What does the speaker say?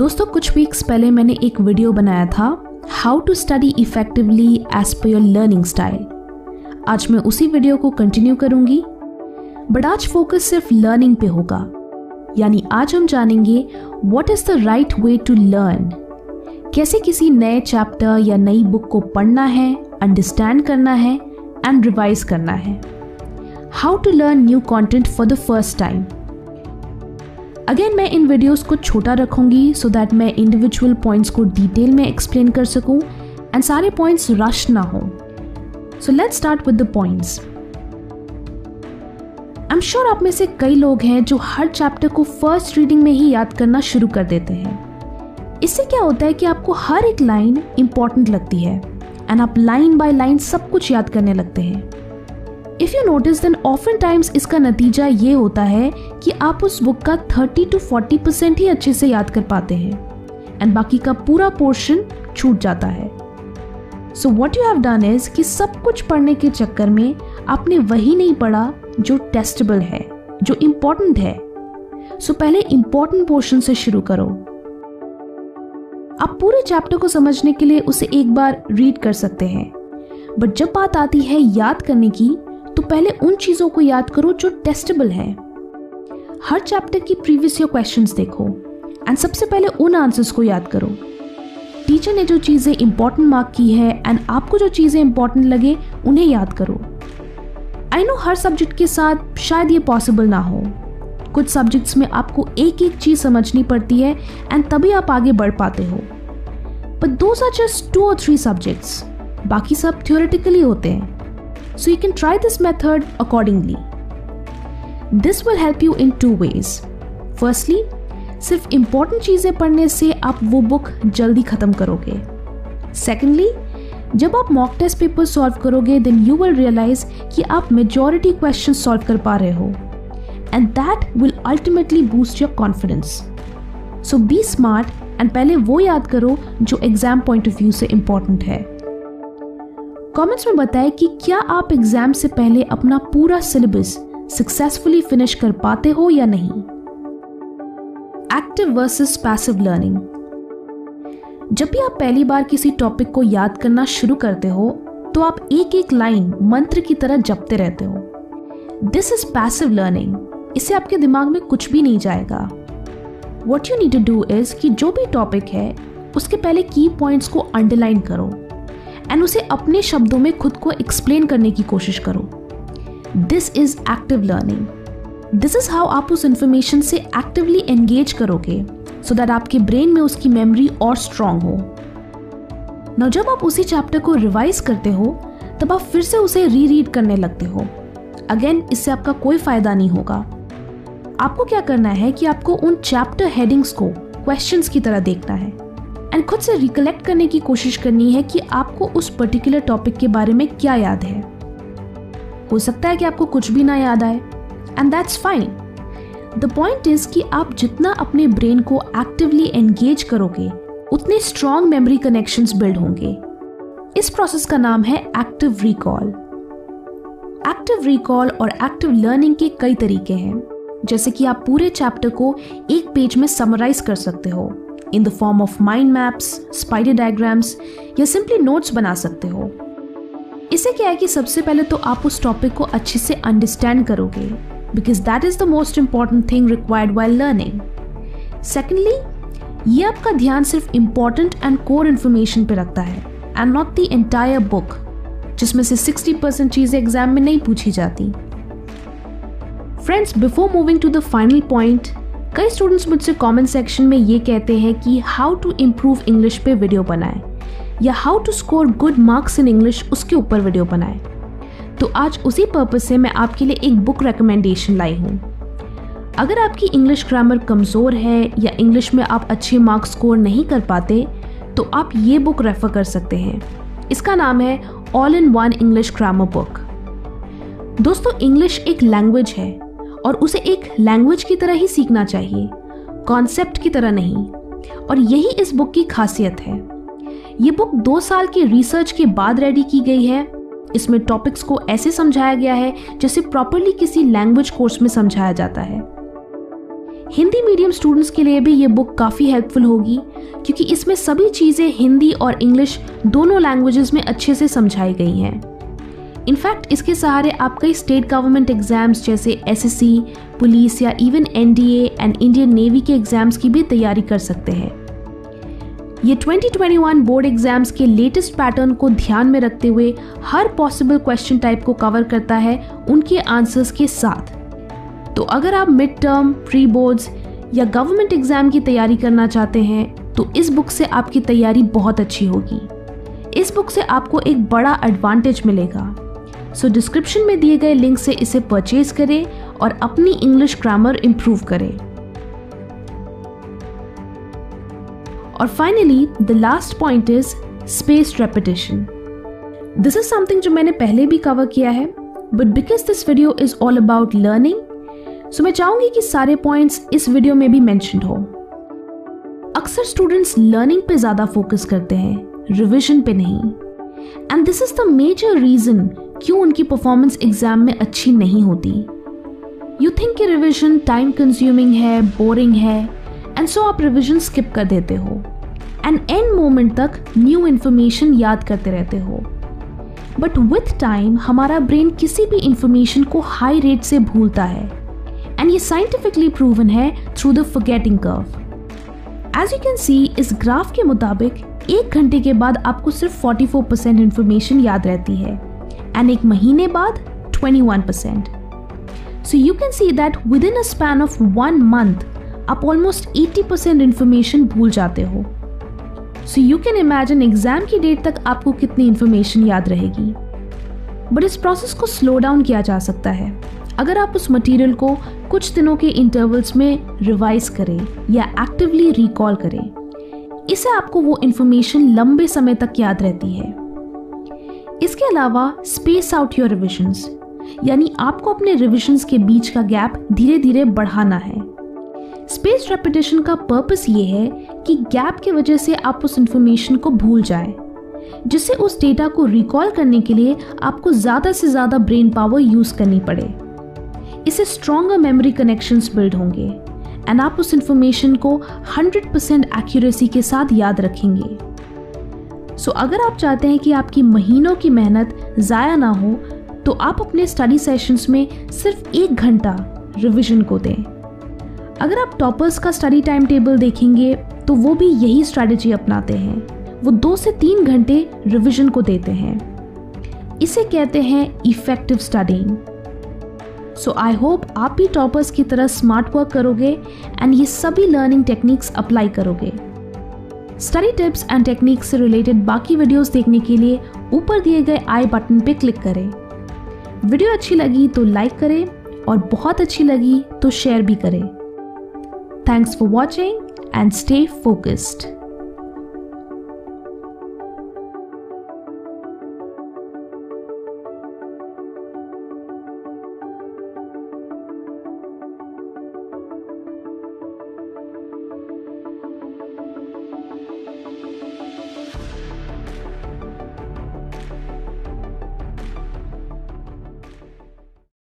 दोस्तों, कुछ वीक्स पहले मैंने एक वीडियो बनाया था how to study effectively as per your learning style. आज मैं उसी वीडियो को कंटिन्यू करूंगी, बट आज फोकस सिर्फ लर्निंग पे होगा। यानी आज हम जानेंगे what is the right way to learn, कैसे किसी नए चैप्टर या नई बुक को पढ़ना है, अंडरस्टैंड करना है एंड रिवाइज करना है। How to learn new content for the first time. Again मैं इन वीडियोस को छोटा रखूंगी सो दैट मैं इंडिविजुअल पॉइंट्स को डिटेल में एक्सप्लेन कर सकूं एंड सारे पॉइंट्स रश ना हो। So let's start with the points. I am sure आप में से कई लोग हैं जो हर चैप्टर को फर्स्ट रीडिंग में ही याद करना शुरू कर देते हैं। इससे क्या होता है कि आपको हर एक लाइन इंपॉर्टेंट लगती है एंड आप लाइन बाय लाइन सब कुछ याद करने लगते हैं। If you notice then often times इसका नतीजा ये होता है कि आप उस बुक का 30 to 40% ही अच्छे से याद कर पाते हैं एंड बाकी का पूरा पोर्शन छूट जाता है। So what you have done is कि सब कुछ पढ़ने के चक्कर में आपने वही नहीं पढ़ा जो टेस्टेबल है, जो इम्पोर्टेंट है। सो पहले इम्पोर्टेंट पोर्शन से शुरू करो। आप पूरे चैप्टर को समझने के लिए उसे एक बार रीड कर सकते हैं, बट जब बात आती है याद करने की तो पहले उन चीजों को याद करो जो टेस्टेबल है। हर चैप्टर की प्रीवियस ईयर क्वेश्चंस देखो एंड सबसे पहले उन आंसर्स को याद करो। टीचर ने जो चीजें इंपॉर्टेंट मार्क की है एंड आपको जो चीजें इंपॉर्टेंट लगे उन्हें याद करो। आई नो हर सब्जेक्ट के साथ शायद ये पॉसिबल ना हो। कुछ सब्जेक्ट्स में आपको एक एक चीज समझनी पड़ती है एंड तभी आप आगे बढ़ पाते हो, but those are just 2 or 3 subjects, बाकी सब थ्योरेटिकली होते हैं। So you can try this method accordingly. This will help you in 2 ways. Firstly, सिर्फ important चीजें पढ़ने से आप वो बुक जल्दी खत्म करोगे। Secondly, जब आप mock test paper solve करोगे then you will realize कि आप majority questions solve कर पा रहे हो and that will ultimately boost your confidence. So be smart and पहले वो याद करो जो exam point of view से important है। कमेंट्स में बताएं कि क्या आप एग्जाम से पहले अपना पूरा सिलेबस सक्सेसफुली फिनिश कर पाते हो या नहीं। Active versus passive learning. जब भी आप पहली बार किसी टॉपिक को याद करना शुरू करते हो तो आप एक एक लाइन मंत्र की तरह जपते रहते हो। This is passive learning. इससे आपके दिमाग में कुछ भी नहीं जाएगा। What you need to do is कि जो भी टॉपिक है उसके पहले की पॉइंट्स को अंडरलाइन करो एंड उसे अपने शब्दों में खुद को एक्सप्लेन करने की कोशिश करो। This is active learning. This is how आप उस इंफॉर्मेशन से एक्टिवली एंगेज करोगे सो दैट आपके ब्रेन में उसकी मेमोरी और स्ट्रांग हो। नाउ जब आप उसी चैप्टर को रिवाइज करते हो तब आप फिर से उसे रीरीड करने लगते हो। अगेन इससे आपका कोई फायदा नहीं होगा। आपको क्या करना है कि आपको उन चैप्टर हेडिंग्स को क्वेश्चंस की तरह देखना है एंड खुद से रिकलेक्ट करने की कोशिश करनी है कि आपको उस पर्टिकुलर टॉपिक के बारे में क्या याद है। हो सकता है कि आपको कुछ भी ना याद आए and that's fine. The point is कि आप जितना अपने ब्रेन को एक्टिवली एंगेज करोगे उतने स्ट्रॉन्ग मेमोरी कनेक्शंस बिल्ड होंगे। इस प्रोसेस का नाम है एक्टिव रिकॉल। एक्टिव रिकॉल और एक्टिव लर्निंग के कई तरीके हैं, जैसे कि आप पूरे चैप्टर को एक पेज में समराइज कर सकते हो in the form of mind maps, spider diagrams या सिंपली नोट्स बना सकते हो। इससे क्या है कि सबसे पहले तो आप उस टॉपिक को अच्छे से अंडरस्टैंड करोगे because that is the most important thing required while learning. Secondly, ये आपका ध्यान सिर्फ इंपॉर्टेंट एंड कोर इन्फॉर्मेशन पे रखता है and not the entire book, जिसमें से 60% चीजें एग्जाम में नहीं पूछी जाती। Friends, before moving to the final point, कई स्टूडेंट्स मुझसे कमेंट सेक्शन में ये कहते हैं कि हाउ टू इम्प्रूव इंग्लिश पे वीडियो बनाएं या how to score good marks in English उसके ऊपर वीडियो बनाएं। तो आज उसी पर्पज से मैं आपके लिए एक बुक रिकमेंडेशन लाई हूँ। अगर आपकी इंग्लिश ग्रामर कमज़ोर है या इंग्लिश में आप अच्छे मार्क्स स्कोर नहीं कर पाते तो आप ये बुक रेफर कर सकते हैं। इसका नाम है all in one English grammar book. दोस्तों, इंग्लिश एक लैंग्वेज है और उसे एक लैंग्वेज की तरह ही सीखना चाहिए, कॉन्सेप्ट की तरह नहीं। और यही इस बुक की खासियत है। ये बुक 2 साल की रिसर्च के बाद रेडी की गई है। इसमें टॉपिक्स को ऐसे समझाया गया है जैसे प्रॉपरली किसी लैंग्वेज कोर्स में समझाया जाता है। हिंदी मीडियम स्टूडेंट्स के लिए भी ये बुक काफ़ी हेल्पफुल होगी क्योंकि इसमें सभी चीज़ें हिंदी और इंग्लिश दोनों लैंग्वेजेस में अच्छे से समझाई गई हैं। इनफैक्ट इसके सहारे आप कई स्टेट गवर्नमेंट एग्जाम्स जैसे एसएससी, पुलिस या even NDA and Indian navy के एग्जाम्स की भी तैयारी कर सकते हैं। ये 2021 बोर्ड एग्जाम्स के लेटेस्ट पैटर्न को ध्यान में रखते हुए हर पॉसिबल क्वेश्चन टाइप को कवर करता है उनके आंसर्स के साथ। तो अगर आप मिड टर्म, प्री बोर्ड्स या गवर्नमेंट एग्जाम की तैयारी करना चाहते हैं तो इस बुक से आपकी तैयारी बहुत अच्छी होगी। इस बुक से आपको एक बड़ा एडवांटेज मिलेगा। सो डिस्क्रिप्शन में दिए गए लिंक से इसे परचेज करें और अपनी इंग्लिश ग्रामर इंप्रूव करें। और finally the last point is spaced repetition. This is something जो मैंने पहले भी कवर किया है, but because this video is all about learning, so मैं चाहूंगी कि सारे पॉइंट्स इस वीडियो में भी मेंशन्ड हो। अक्सर स्टूडेंट्स लर्निंग पे ज्यादा फोकस करते हैं, रिविजन पे नहीं, and this is the major reason क्यों उनकी परफॉर्मेंस एग्जाम में अच्छी नहीं होती। यू थिंक कि रिविजन टाइम कंज्यूमिंग है, बोरिंग है, एंड सो आप रिविजन स्किप कर देते हो एंड एंड मोमेंट तक न्यू इन्फॉर्मेशन याद करते रहते हो। बट विथ टाइम हमारा ब्रेन किसी भी इंफॉर्मेशन को हाई रेट से भूलता है एंड ये साइंटिफिकली प्रूवन है through the forgetting curve. As you can see इस ग्राफ के मुताबिक 1 घंटे के बाद आपको सिर्फ 44% इंफॉर्मेशन याद रहती है एंड 1 महीने बाद 21%। So you can see that within a span of 1 month आप ऑलमोस्ट 80% इंफॉर्मेशन भूल जाते हो। So you can imagine exam की डेट तक आपको कितनी इंफॉर्मेशन याद रहेगी। बट इस प्रोसेस को स्लो डाउन किया जा सकता है अगर आप उस मटेरियल को कुछ दिनों के इंटरवल्स में रिवाइज करें या एक्टिवली रिकॉल करें। इससे आपको वो इंफॉर्मेशन लंबे समय तक याद रहती है। इसके अलावा स्पेस आउट योर रिविजन्स, यानी आपको अपने रिविजन्स के बीच का गैप धीरे धीरे बढ़ाना है। स्पेस रेपिटेशन का पर्पस ये है कि गैप की वजह से आप उस इंफॉर्मेशन को भूल जाए, जिससे उस डेटा को रिकॉल करने के लिए आपको ज़्यादा से ज़्यादा ब्रेन पावर यूज़ करनी पड़े। इससे स्ट्रॉन्गर मेमोरी कनेक्शंस बिल्ड होंगे एंड आप उस इंफॉर्मेशन को 100% एक्यूरेसी के साथ याद रखेंगे। सो अगर आप चाहते हैं कि आपकी महीनों की मेहनत ज़ाया ना हो तो आप अपने स्टडी सेशंस में सिर्फ 1 घंटा रिवीजन को दें। अगर आप टॉपर्स का स्टडी टाइम टेबल देखेंगे तो वो भी यही स्ट्रैटेजी अपनाते हैं। वो 2 से 3 घंटे रिवीजन को देते हैं। इसे कहते हैं effective studying. So I hope आप भी टॉपर्स की तरह स्मार्ट वर्क करोगे एंड ये सभी लर्निंग टेक्निक्स अप्लाई करोगे। स्टडी टिप्स एंड टेक्निक्स से रिलेटेड बाकी वीडियोस देखने के लिए ऊपर दिए गए आई बटन पे क्लिक करें। वीडियो अच्छी लगी तो लाइक करें और बहुत अच्छी लगी तो शेयर भी करें। Thanks for watching and stay focused.